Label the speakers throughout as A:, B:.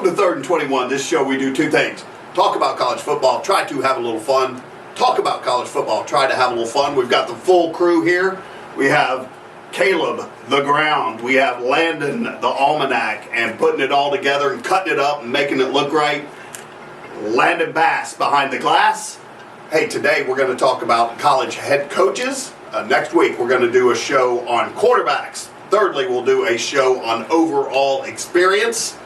A: Welcome to 3rd and 21. This show we do two things. Talk about college football, try to have a little fun. Talk about college football, try to have a little fun. We've got the full crew here. We have Caleb, the ground. We have Landon, the almanac, and putting it all together and cutting it up and making it look right. Landon Bass behind the glass. Hey, today we're going to talk about college head coaches. Next week we're going to do a show on quarterbacks. Thirdly, we'll do a show on overall experience.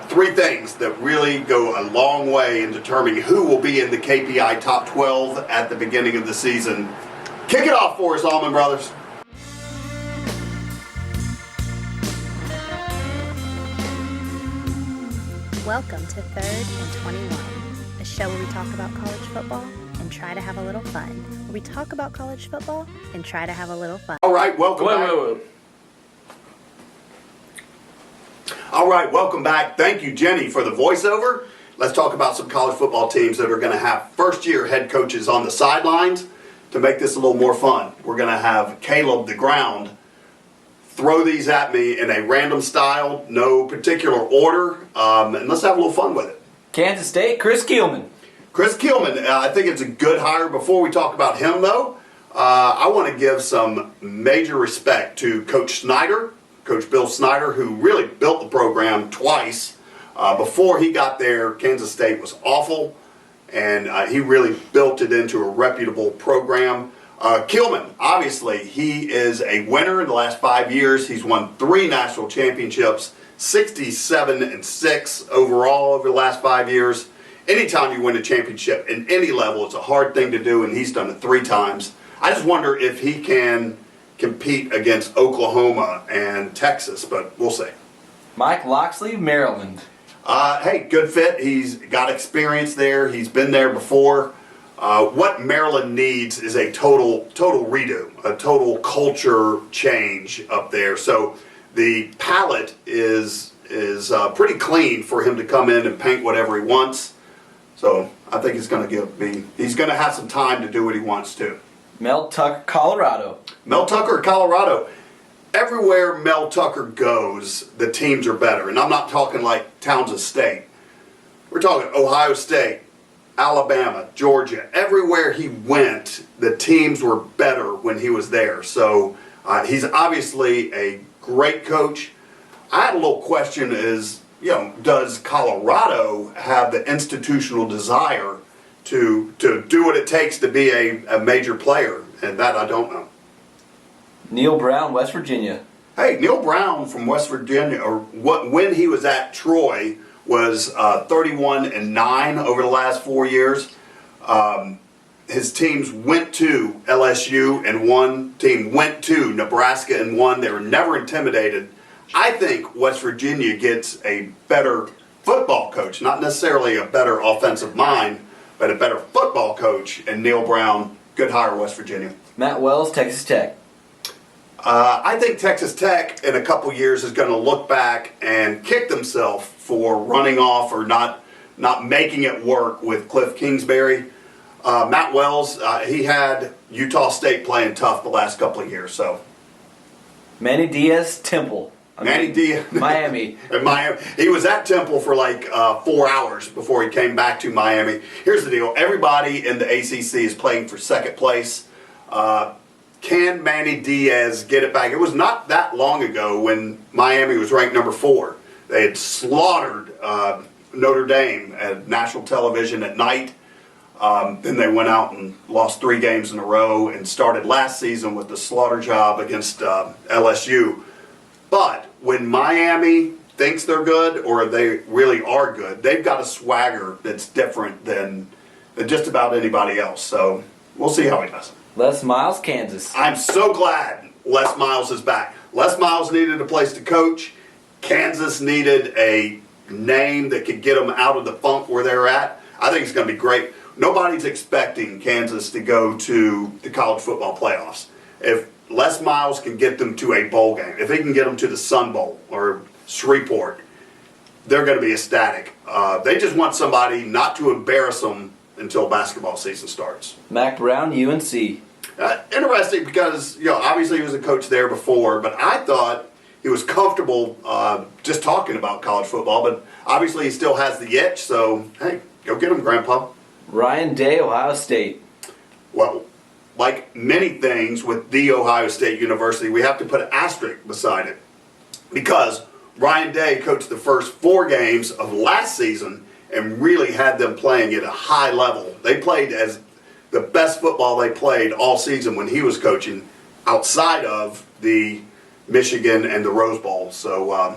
A: Three things that really go a long way in determining who will be in the KPI Top 12 at the beginning of the season. Kick it off for us, Allman Brothers.
B: Welcome to 3rd and 21, a show where we talk about college football and try to have a little fun. Where we talk about college football and try to have a little fun.
A: All right, welcome back. All right, welcome back. Thank you, Jenny, for the voiceover. Let's talk about some college football teams that are going to have first-year head coaches on the sidelines. To make this a little more fun, we're going to have Caleb, the ground, throw these at me in a random style, no particular order, and let's have a little fun with it.
C: Kansas State, Chris Kielman.
A: Chris Kielman, I think it's a good hire. Before we talk about him, though, I want to give some major respect to Coach Snyder, Coach Bill Snyder, who really built the program twice. Before he got there, Kansas State was awful, and he really built it into a reputable program. Kielman, obviously, he is a winner in the last 5 years. He's won 3 national championships, 67-6 overall over the last 5 years. Anytime you win a championship in any level, it's a hard thing to do, and he's done it 3 times. I just wonder if he can compete against Oklahoma and Texas, but we'll see.
C: Mike Locksley, Maryland.
A: Hey, good fit. He's got experience there. He's been there before. What Maryland needs is a total redo, a total culture change up there. So the palette is pretty clean for him to come in and paint whatever he wants. So I think he's going to have some time to do what he wants to.
C: Mel Tucker, Colorado.
A: Mel Tucker, Colorado. Everywhere Mel Tucker goes, the teams are better. And I'm not talking like Townsend State. We're talking Ohio State, Alabama, Georgia. Everywhere he went, the teams were better when he was there. So he's obviously a great coach. I had a little question is, does Colorado have the institutional desire to do what it takes to be a major player? And that I don't know.
C: Neil Brown, West Virginia.
A: Hey, Neil Brown from West Virginia, when he was at Troy, was 31-9 over the last 4 years. His teams went to LSU and won. Team went to Nebraska and won. They were never intimidated. I think West Virginia gets a better football coach, not necessarily a better offensive mind, but a better football coach. And Neil Brown, good hire, West Virginia.
C: Matt Wells, Texas Tech.
A: I think Texas Tech in a couple years is going to look back and kick themselves for running off or not making it work with Cliff Kingsbury. Matt Wells, he had Utah State playing tough the last couple of years. So
C: Manny Diaz, Temple.
A: Manny Diaz,
C: Miami.
A: Miami. He was at Temple for like 4 hours before he came back to Miami. Here's the deal: everybody in the ACC is playing for second place. Can Manny Diaz get it back? It was not that long ago when Miami was ranked number 4. They had slaughtered Notre Dame at national television at night. Then they went out and lost 3 games in a row and started last season with the slaughter job against LSU. But when Miami thinks they're good or they really are good, they've got a swagger that's different than just about anybody else. So we'll see how he does.
C: Les Miles, Kansas.
A: I'm so glad Les Miles is back. Les Miles needed a place to coach. Kansas needed a name that could get them out of the funk where they're at. I think it's going to be great. Nobody's expecting Kansas to go to the college football playoffs. If Les Miles can get them to a bowl game, if he can get them to the Sun Bowl or Shreveport, they're going to be ecstatic. They just want somebody not to embarrass them until basketball season starts.
C: Mac Brown, UNC.
A: Interesting because, obviously he was a coach there before, but I thought he was comfortable just talking about college football, but obviously he still has the itch, so hey, go get him, Grandpa.
C: Ryan Day, Ohio State.
A: Well, like many things with The Ohio State University, we have to put an asterisk beside it because Ryan Day coached the first 4 games of last season and really had them playing at a high level. They played as the best football they played all season when he was coaching outside of the Michigan and the Rose Bowl. So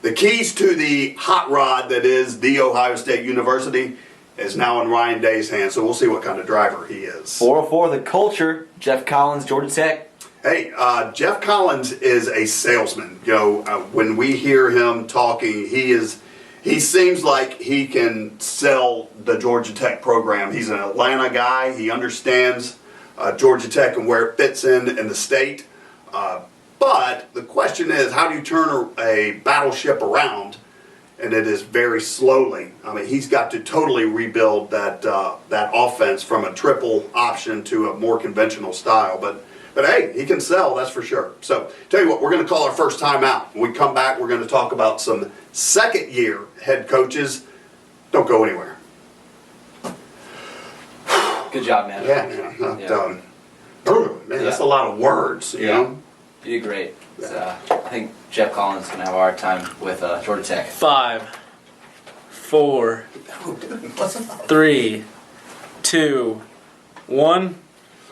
A: the keys to the hot rod that is The Ohio State University is now in Ryan Day's hands, so we'll see what kind of driver he is.
C: 404 The Culture, Jeff Collins, Georgia Tech.
A: Hey, Jeff Collins is a salesman. You know, when we hear him talking, he seems like he can sell the Georgia Tech program. He's an Atlanta guy. He understands Georgia Tech and where it fits in the state. But the question is, how do you turn a battleship around? And it is very slowly. I mean, he's got to totally rebuild that offense from a triple option to a more conventional style. But hey, he can sell, that's for sure. So, tell you what, we're going to call our first time out. When we come back, we're going to talk about some second-year head coaches. Don't go anywhere.
C: Good job, man.
A: Yeah. Man, that's a lot of words, you know?
C: You did great. I think Jeff Collins is going to have a hard time with Georgia Tech.
D: 5, 4, 3, 2, 1.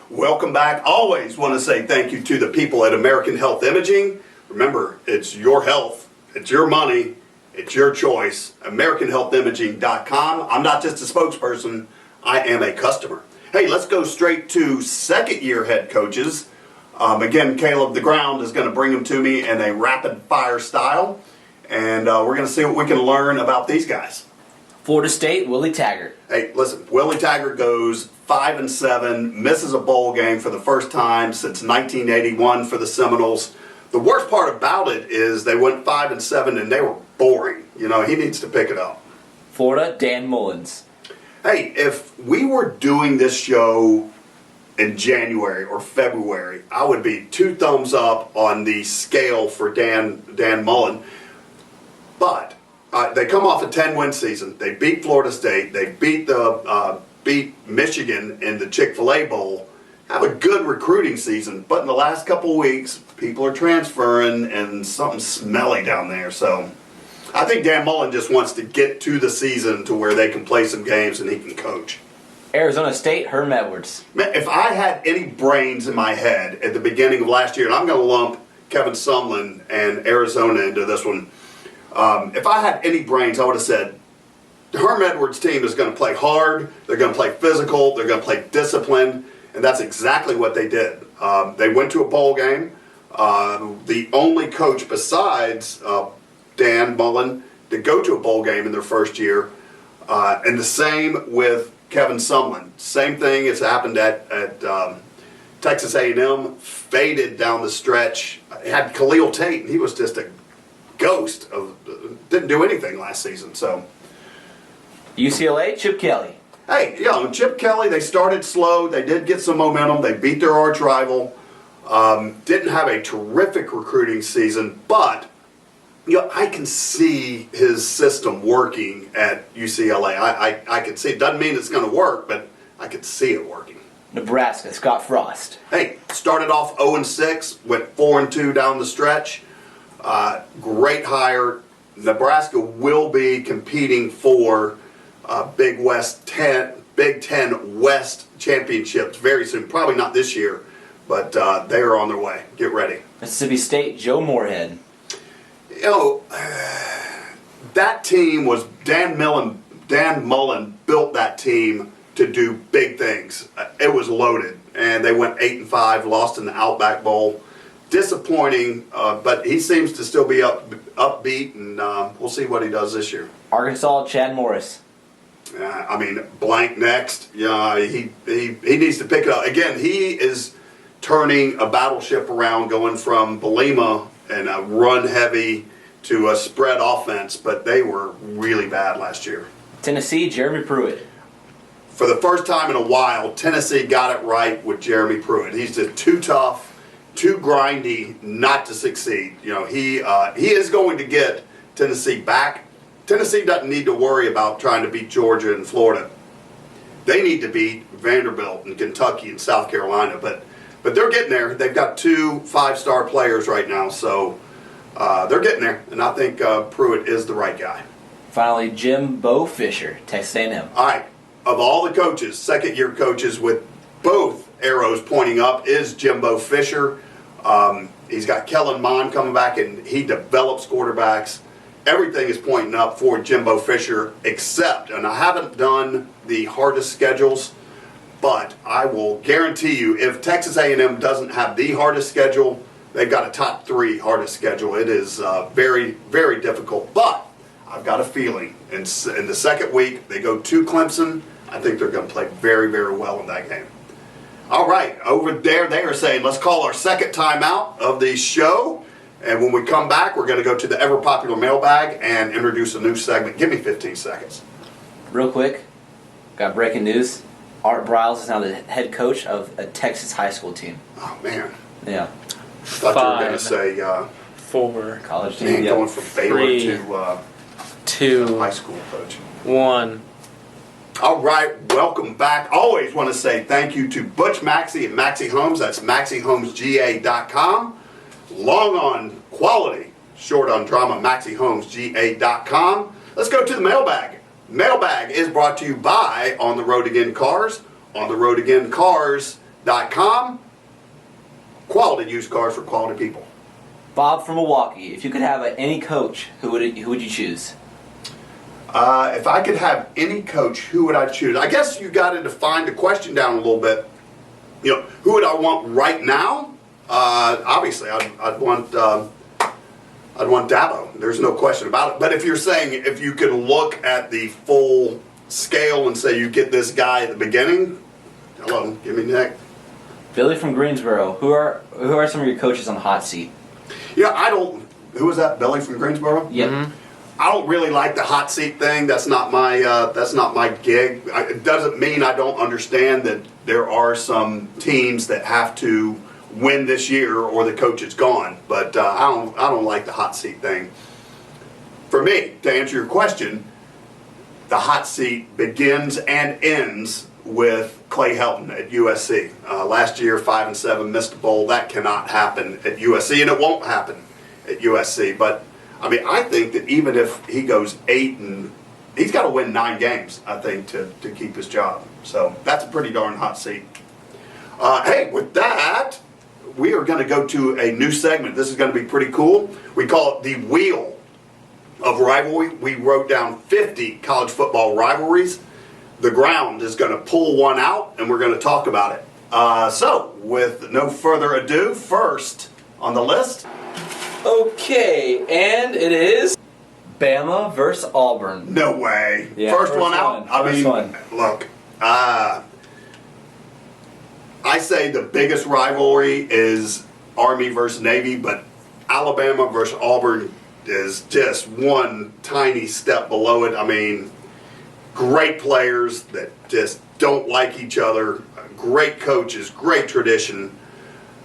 A: Welcome back. Always want to say thank you to the people at American Health Imaging. Remember, it's your health, it's your money, it's your choice. AmericanHealthImaging.com. I'm not just a spokesperson, I am a customer. Hey, let's go straight to second-year head coaches. Again, Caleb the Ground is going to bring them to me in a rapid-fire style, and we're going to see what we can learn about these guys.
C: Florida State, Willie Taggart.
A: Hey, listen, Willie Taggart goes 5-7, misses a bowl game for the first time since 1981 for the Seminoles. The worst part about it is they went 5-7 and they were boring. You know, he needs to pick it up.
C: Florida, Dan Mullins.
A: Hey, if we were doing this show in January or February, I would be 2 thumbs up on the scale for Dan Mullen. But they come off a 10-win season. They beat Florida State. They beat Michigan in the Chick-fil-A Bowl. Have a good recruiting season. But in the last couple of weeks, people are transferring and something's smelly down there. So I think Dan Mullen just wants to get to the season to where they can play some games and he can coach.
C: Arizona State, Herm Edwards.
A: Man, if I had any brains in my head at the beginning of last year, and I'm going to lump Kevin Sumlin and Arizona into this one, if I had any brains, I would have said, the Herm Edwards team is going to play hard, they're going to play physical, they're going to play disciplined, and that's exactly what they did. They went to a bowl game. The only coach besides Dan Mullen to go to a bowl game in their first year, and the same with Kevin Sumlin. Same thing has happened at Texas A&M, faded down the stretch. Had Khalil Tate, and he was just a ghost. Didn't do anything last season. So
C: UCLA, Chip Kelly.
A: Hey, you know, Chip Kelly, they started slow. They did get some momentum. They beat their arch rival. Didn't have a terrific recruiting season, but you know, I can see his system working at UCLA. I can see it. Doesn't mean it's going to work, but I can see it working.
C: Nebraska, Scott Frost.
A: Hey, started off 0-6, went 4-2 down the stretch. Great hire. Nebraska will be competing for Big Ten West championships very soon. Probably not this year, but they are on their way. Get ready.
C: Mississippi State, Joe Moorhead.
A: You know, that team was Dan Mullen built that team to do big things. It was loaded, and they went 8-5, lost in the Outback Bowl. Disappointing, but he seems to still be upbeat, and we'll see what he does this year.
C: Arkansas, Chad Morris.
A: I mean, blank next. Yeah, he needs to pick it up. Again, he is turning a battleship around, going from Belima and a run-heavy to a spread offense, but they were really bad last year.
C: Tennessee, Jeremy Pruitt.
A: For the first time in a while, Tennessee got it right with Jeremy Pruitt. He's just too tough. too grindy not to succeed. You know, he is going to get Tennessee back. Tennessee doesn't need to worry about trying to beat Georgia and Florida. They need to beat Vanderbilt and Kentucky and South Carolina, but they're getting there. They've got 2 5-star players right now, so they're getting there, and I think Pruitt is the right guy.
C: Finally, Jimbo Fisher, Texas A&M.
A: All right, of all the coaches, second-year coaches with both arrows pointing up is Jimbo Fisher. He's got Kellen Mond coming back, and he develops quarterbacks. Everything is pointing up for Jimbo Fisher, except, and I haven't done the hardest schedules, but I will guarantee you, if Texas A&M doesn't have the hardest schedule, they've got a top 3 hardest schedule. It is very, very difficult, but I've got a feeling in the second week they go to Clemson. I think they're going to play very, very well in that game. All right, over there they are saying let's call our second time out of the show. And when we come back, we're going to go to the ever-popular mailbag and introduce a new segment. Give me 15 seconds.
C: Real quick, got breaking news. Art Briles is now the head coach of a Texas high school team.
A: Oh, man.
C: Yeah,
A: Thought you were going to say
D: 4,
C: college team.
A: man,
C: Yep.
A: going from Baylor
D: 3,
A: to
D: 2,
A: high school coach.
D: 1.
A: All right, welcome back. Always want to say thank you to Butch Maxey and Maxey Homes. That's MaxeyHomesGA.com. Long on quality, short on drama, MaxeyHomesGA.com. Let's go to the mailbag. Mailbag is brought to you by On the Road Again Cars, OnTheRoadAgainCars.com. Quality used cars for quality people.
C: Bob from Milwaukee. If you could have any coach, who would you choose?
A: If I could have any coach, who would I choose? I guess you got to define the question down a little bit. You know, who would I want right now? Obviously, I'd want Dabo. There's no question about it. But if you're saying if you could look at the full scale and say you get this guy at the beginning, hello, give me Nick.
C: Billy from Greensboro. Who are some of your coaches on the hot seat?
A: Yeah, I don't. Who was that? Billy from Greensboro.
C: Yep.
D: Mm-hmm.
A: I don't really like the hot seat thing. That's not my gig. It doesn't mean I don't understand that there are some teams that have to win this year or the coach is gone. But I don't like the hot seat thing. For me, to answer your question, the hot seat begins and ends with Clay Helton at USC. Last year, 5-7, missed the bowl. That cannot happen at USC, and it won't happen at USC. But I mean, I think that even if he goes 8 and he's got to win 9 games, I think, to keep his job. So that's a pretty darn hot seat. Hey, with that, we are going to go to a new segment. This is going to be pretty cool. We call it the Wheel of Rivalry. We wrote down 50 college football rivalries. The Ground is going to pull one out, and we're going to talk about it. So, with no further ado, first on the list.
C: Okay, and it is Bama versus Auburn.
A: No way.
C: Yeah,
A: first one out.
C: First one.
A: Look, I say the biggest rivalry is Army versus Navy, but Alabama versus Auburn is just one tiny step below it. I mean, great players that just don't like each other, great coaches, great tradition.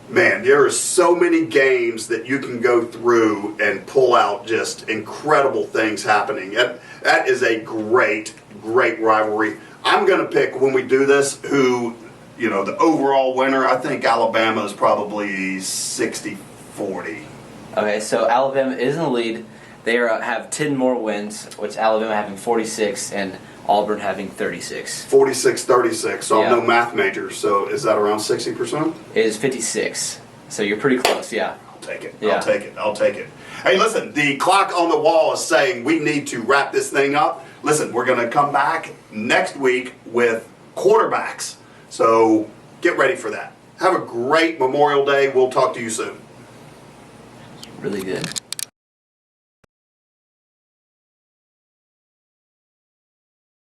A: Man, there are so many games that you can go through and pull out just incredible things happening. That is a great, great rivalry. I'm going to pick, when we do this, who, you know, the overall winner. I think Alabama is probably 60-40.
C: Okay, so Alabama is in the lead. They have 10 more wins, which Alabama having 46 and Auburn having 36.
A: 46-36, so I'm
C: Yeah.
A: no math major. So is that around 60%?
C: It is 56, so you're pretty close, yeah.
A: I'll take it.
C: Yeah.
A: I'll take it. I'll take it. Hey, listen, the clock on the wall is saying we need to wrap this thing up. Listen, we're going to come back next week with quarterbacks. So get ready for that. Have a great Memorial Day. We'll talk to you soon.
C: Really good.